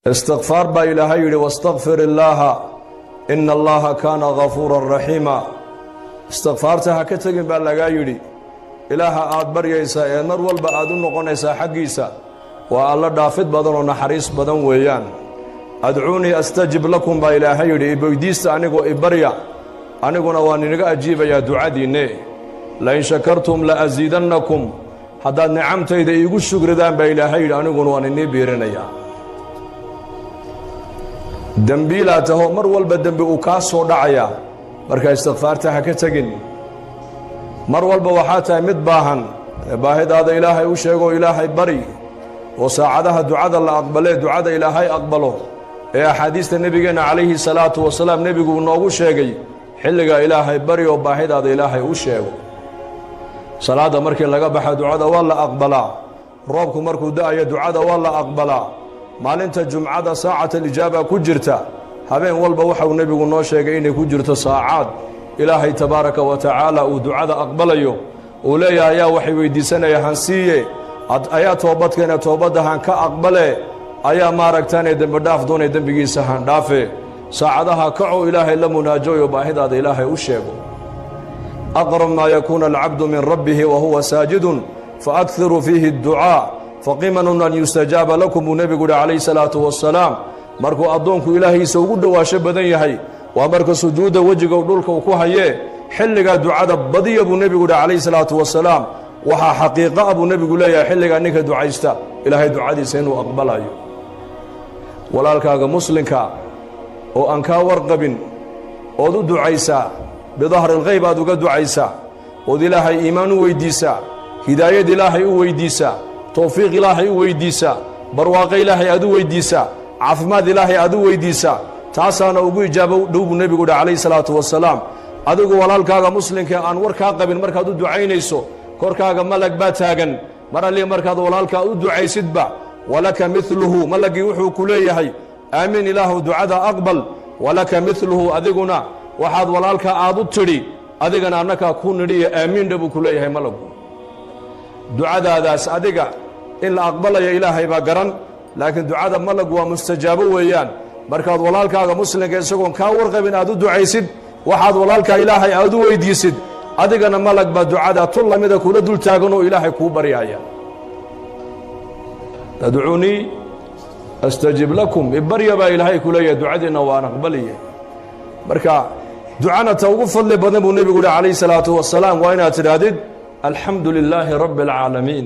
استغفار با إلهي يري واستغفر الله إن الله كان غفورا رحيما استغفارتها كتغن با لغا يري إله آد بريسا نر والبا آدو نقونيسا حقيسا والله دافد بدن ونحريس بدن ويان أدعوني أستجب لكم با إلهي يري إبويديست أنيقو إبريا أنيقو نوانينيقا أجيب يا دعاديني لئن شكرتم لأزيدنكم هذا نعمتي إذا يقول شكر دان با إلهي يري أنيقو نوانيني بيرينيا dembiilaataho mar walba dembi uu kaa soo dhacaya marka istighfaarta ha ka tagin mar walba waxaa tahay mid baahan baahidaada ilaahay u sheego ilaahay bari oo saacadaha ducada la aqbalee ducada ilaahay aqbalo ee axaadiista nebigeena calayhi salaatu wasalaam nebigu noogu sheegay xilliga ilaahay bari oo baahidaada ilaahay u sheego salaada markii laga baxa ducada waa la aqbalaa roobku markuu da'ayo ducada waa la aqbalaa maalinta jumcada saacata alijaaba ku jirta habeen walba waxau nebigu noo sheegay inay ku jirto saacaad ilaahay tabaaraka wa tacaala uu ducada aqbalayo uu leeyahay ayaa waxay weydiisanaya hansiiye ayaa toobadkeena toobadda han ka aqbale ayaa maaragtaanee dembi dhaaf doonay dembigiisa han dhaafe saacadaha kaco ilaahay la munaajooyo baahidaada ilaahay u sheego aqrab maa yakuuna alcabdu min rabbihi wa huwa saajidun faakhiru fiihi adducaa فقيمن أن يستجاب لكم النبي عليه الصلاة والسلام مركو أدونكو إلهي سوغو دواشة بدن يحي ومركو سجود وجهك ودولك وكوهيه حلقا دعاء بدي أبو النبي عليه الصلاة والسلام وها حقيقة أبو النبي يا حلقا أنك دعايستا إلهي دعاء سين وأقبل أيو ولالكا مسلمك وأنكا ورقب ودو دعايسا بظهر الغيب أدوك دعايسا ودي إلهي إيمان ويديسا هداية إلهي ويديسا توفيق إلهي ويديسا برواق إلهي أدو ويديسا عفماد إلهي أدو ويديسا تاسانا أبو إجابة دوب النبي عليه الصلاة والسلام أدو walaalkaaga muslimka aan warkaa qabin markaad u ducaynayso korkaaga malag baa taagan mar alle markaad walaalka u ducaysidba walaka mithluhu malagi wuxuu ku leeyahay aamin ilaahu ducada aqbal walaka mithluhu adiguna waxaad walaalka aad u tiri adigana annaka ku nidhiya aamin dhabu ku leeyahay malagu ducadaadaas adiga in la aqbalayo ilaahay baa garan laakiin ducada malag waa mustajaabo weeyaan markaad walaalkaaga muslimka isagoon kaa warqabin aad u ducaysid waxaad walaalka ilaahay aad u weydiisid adigana malag baa ducada tul lamida kula dul taagan oo ilaahay kuu baryaya tadcuunii astajib lakum ibarya baa ilaahay ku leeyahay ducadiina waan aqbaliye marka ducana ta ugu fadli badan buu nebigu calayhi salaatu wasalaam waa inaad tidhaahdid alxamdu lilaahi rabbi alcaalamiin